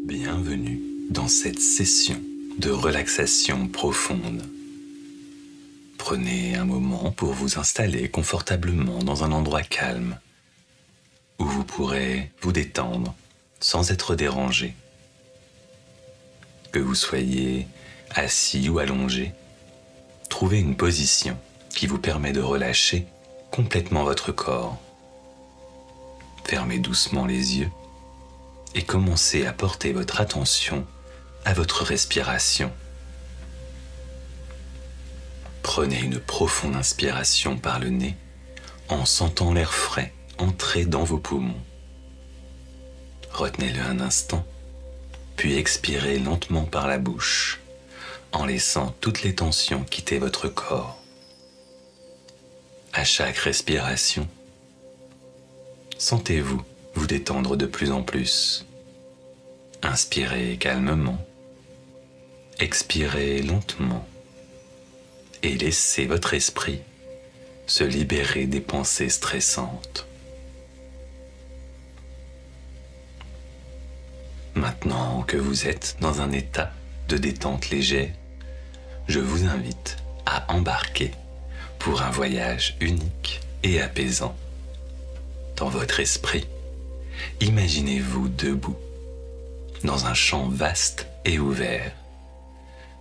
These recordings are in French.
Bienvenue dans cette session de relaxation profonde. Prenez un moment pour vous installer confortablement dans un endroit calme où vous pourrez vous détendre sans être dérangé. Que vous soyez assis ou allongé, trouvez une position qui vous permet de relâcher complètement votre corps. Fermez doucement les yeux et commencez à porter votre attention à votre respiration. Prenez une profonde inspiration par le nez en sentant l'air frais entrer dans vos poumons. Retenez-le un instant, puis expirez lentement par la bouche en laissant toutes les tensions quitter votre corps. À chaque respiration, sentez-vous vous détendre de plus en plus. Inspirez calmement, expirez lentement et laissez votre esprit se libérer des pensées stressantes. Maintenant que vous êtes dans un état de détente légère, je vous invite à embarquer pour un voyage unique et apaisant. Dans votre esprit, imaginez-vous debout, dans un champ vaste et ouvert,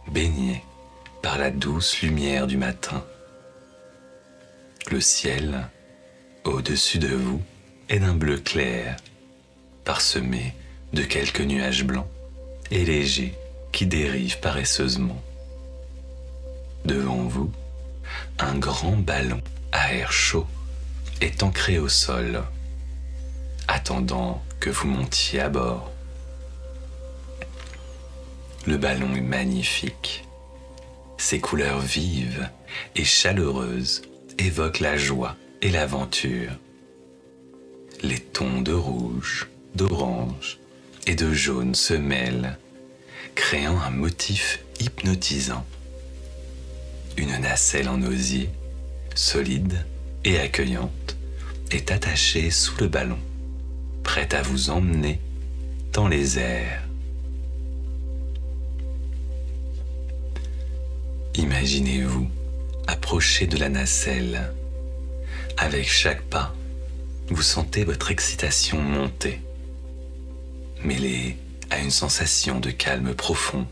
baigné par la douce lumière du matin. Le ciel, au-dessus de vous, est d'un bleu clair, parsemé de quelques nuages blancs et légers qui dérivent paresseusement. Devant vous, un grand ballon à air chaud est ancré au sol, attendant que vous montiez à bord. Le ballon est magnifique. Ses couleurs vives et chaleureuses évoquent la joie et l'aventure. Les tons de rouge, d'orange et de jaune se mêlent, créant un motif hypnotisant. Une nacelle en osier, solide et accueillante, est attachée sous le ballon, prête à vous emmener dans les airs. Imaginez-vous approcher de la nacelle. Avec chaque pas, vous sentez votre excitation monter, mêlée à une sensation de calme profond.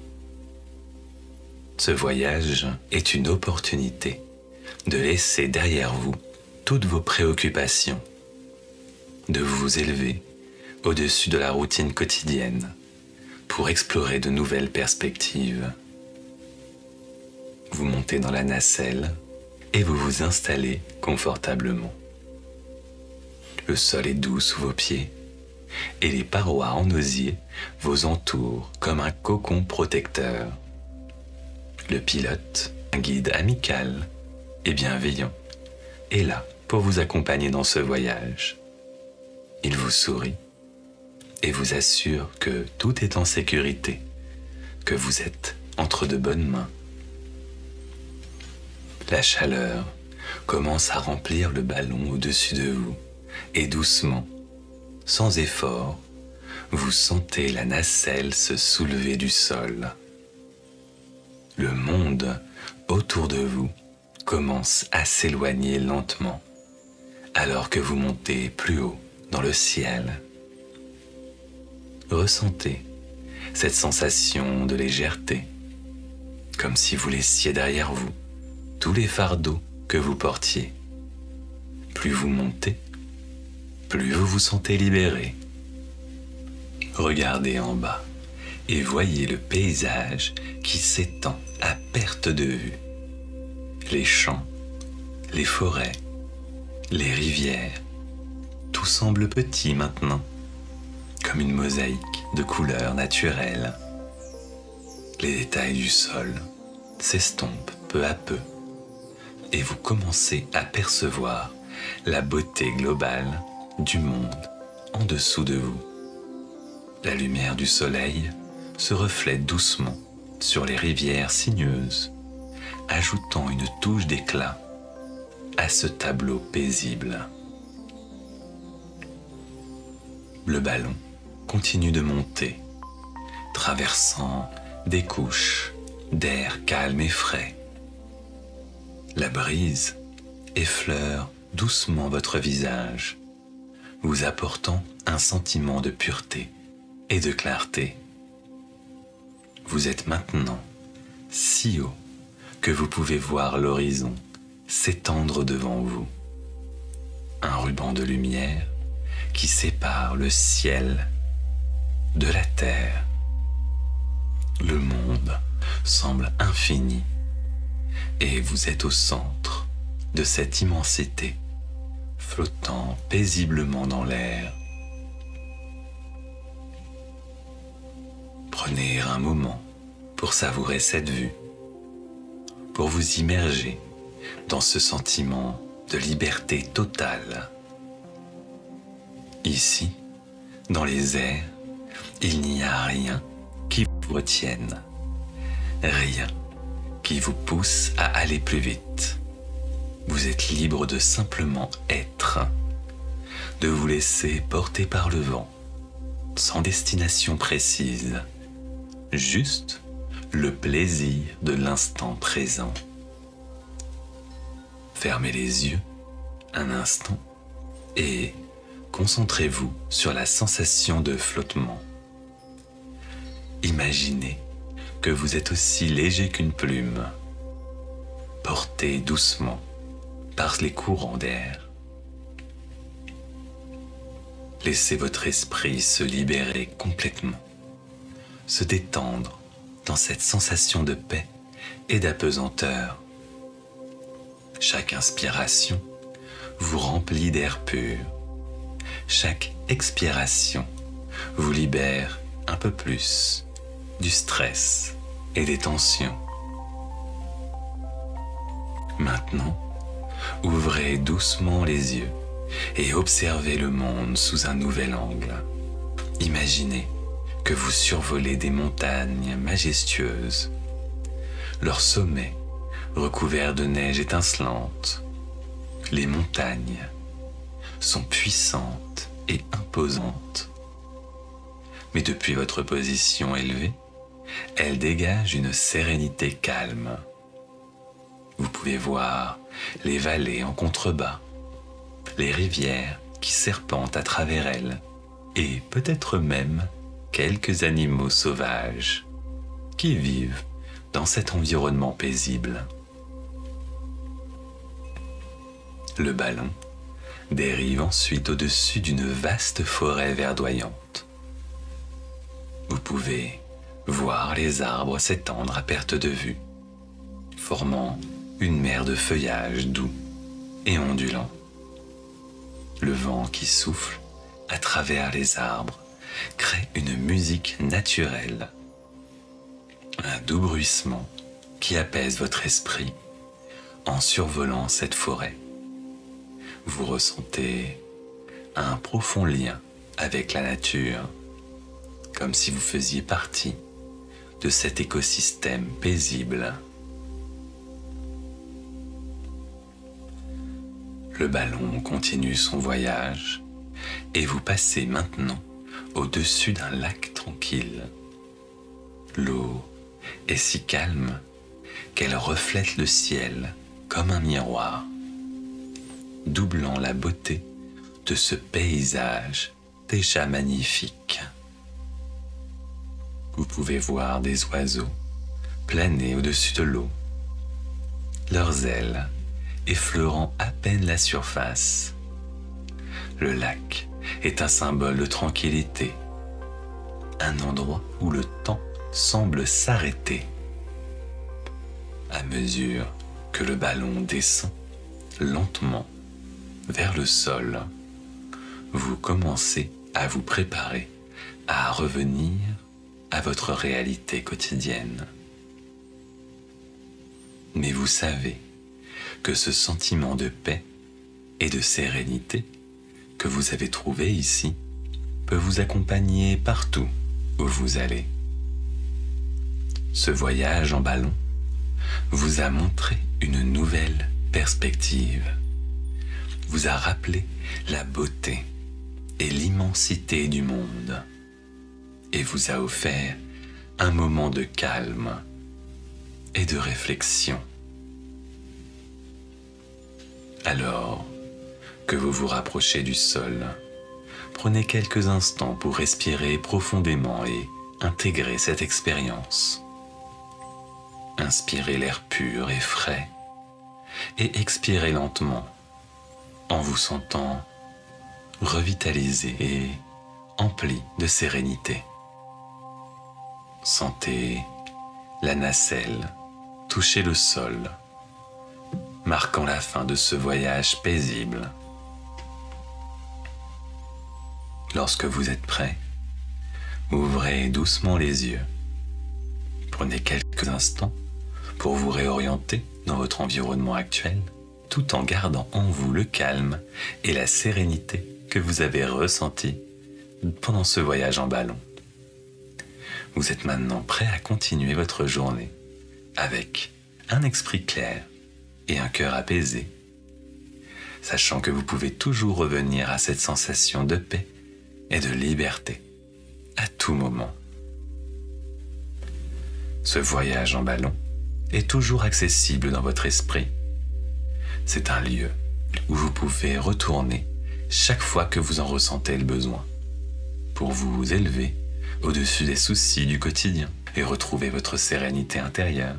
Ce voyage est une opportunité de laisser derrière vous toutes vos préoccupations, de vous élever au-dessus de la routine quotidienne pour explorer de nouvelles perspectives. Vous montez dans la nacelle et vous vous installez confortablement. Le sol est doux sous vos pieds et les parois en osier vous entourent comme un cocon protecteur. Le pilote, un guide amical et bienveillant, est là pour vous accompagner dans ce voyage. Il vous sourit et vous assure que tout est en sécurité, que vous êtes entre de bonnes mains. La chaleur commence à remplir le ballon au-dessus de vous et doucement, sans effort, vous sentez la nacelle se soulever du sol. Le monde autour de vous commence à s'éloigner lentement alors que vous montez plus haut dans le ciel. Ressentez cette sensation de légèreté, comme si vous laissiez derrière vous tous les fardeaux que vous portiez. Plus vous montez, plus vous vous sentez libéré. Regardez en bas et voyez le paysage qui s'étend à perte de vue. Les champs, les forêts, les rivières, tout semble petit maintenant, comme une mosaïque de couleurs naturelles. Les détails du sol s'estompent peu à peu et vous commencez à percevoir la beauté globale du monde en dessous de vous. La lumière du soleil se reflète doucement sur les rivières sinueuses, ajoutant une touche d'éclat à ce tableau paisible. Le ballon continue de monter traversant des couches d'air calme et frais. La brise effleure doucement votre visage, vous apportant un sentiment de pureté et de clarté. Vous êtes maintenant si haut que vous pouvez voir l'horizon s'étendre devant vous. Un ruban de lumière qui sépare le ciel de la terre. Le monde semble infini et vous êtes au centre de cette immensité, flottant paisiblement dans l'air. Prenez un moment pour savourer cette vue, pour vous immerger dans ce sentiment de liberté totale. Ici, dans les airs, il n'y a rien qui vous retienne, rien qui vous pousse à aller plus vite. Vous êtes libre de simplement être, de vous laisser porter par le vent, sans destination précise, juste le plaisir de l'instant présent. Fermez les yeux un instant et concentrez-vous sur la sensation de flottement. Imaginez que vous êtes aussi léger qu'une plume, porté doucement par les courants d'air. Laissez votre esprit se libérer complètement, se détendre dans cette sensation de paix et d'apesanteur. Chaque inspiration vous remplit d'air pur. Chaque expiration vous libère un peu plus du stress et des tensions. Maintenant, ouvrez doucement les yeux et observez le monde sous un nouvel angle. Imaginez que vous survolez des montagnes majestueuses, leur sommet recouvert de neige étincelante. Les montagnes sont puissantes et imposantes. Mais depuis votre position élevée, elles dégagent une sérénité calme. Vous pouvez voir les vallées en contrebas, les rivières qui serpentent à travers elles, et peut-être même quelques animaux sauvages qui vivent dans cet environnement paisible. Le ballon dérive ensuite au-dessus d'une vaste forêt verdoyante. Vous pouvez voir les arbres s'étendre à perte de vue, formant une mer de feuillage doux et ondulant. Le vent qui souffle à travers les arbres crée une musique naturelle, un doux bruissement qui apaise votre esprit en survolant cette forêt. Vous ressentez un profond lien avec la nature, comme si vous faisiez partie de cet écosystème paisible. Le ballon continue son voyage et vous passez maintenant au-dessus d'un lac tranquille. L'eau est si calme qu'elle reflète le ciel comme un miroir, doublant la beauté de ce paysage déjà magnifique. Vous pouvez voir des oiseaux planer au-dessus de l'eau, leurs ailes effleurant à peine la surface. Le lac est un symbole de tranquillité, un endroit où le temps semble s'arrêter. À mesure que le ballon descend lentement vers le sol, vous commencez à vous préparer à revenir à votre réalité quotidienne. Mais vous savez que ce sentiment de paix et de sérénité que vous avez trouvé ici peut vous accompagner partout où vous allez. Ce voyage en ballon vous a montré une nouvelle perspective, vous a rappelé la beauté et l'immensité du monde et vous a offert un moment de calme et de réflexion. Alors que vous vous rapprochez du sol, prenez quelques instants pour respirer profondément et intégrer cette expérience. Inspirez l'air pur et frais et expirez lentement en vous sentant revitalisé et empli de sérénité. Sentez la nacelle toucher le sol, marquant la fin de ce voyage paisible. Lorsque vous êtes prêt, ouvrez doucement les yeux. Prenez quelques instants pour vous réorienter dans votre environnement actuel, tout en gardant en vous le calme et la sérénité que vous avez ressenti pendant ce voyage en ballon. Vous êtes maintenant prêt à continuer votre journée avec un esprit clair et un cœur apaisé, sachant que vous pouvez toujours revenir à cette sensation de paix et de liberté à tout moment. Ce voyage en ballon est toujours accessible dans votre esprit. C'est un lieu où vous pouvez retourner chaque fois que vous en ressentez le besoin, pour vous élever au-dessus des soucis du quotidien et retrouver votre sérénité intérieure.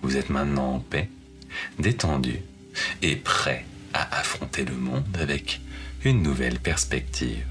Vous êtes maintenant en paix, détendu et prêt à affronter le monde avec une nouvelle perspective.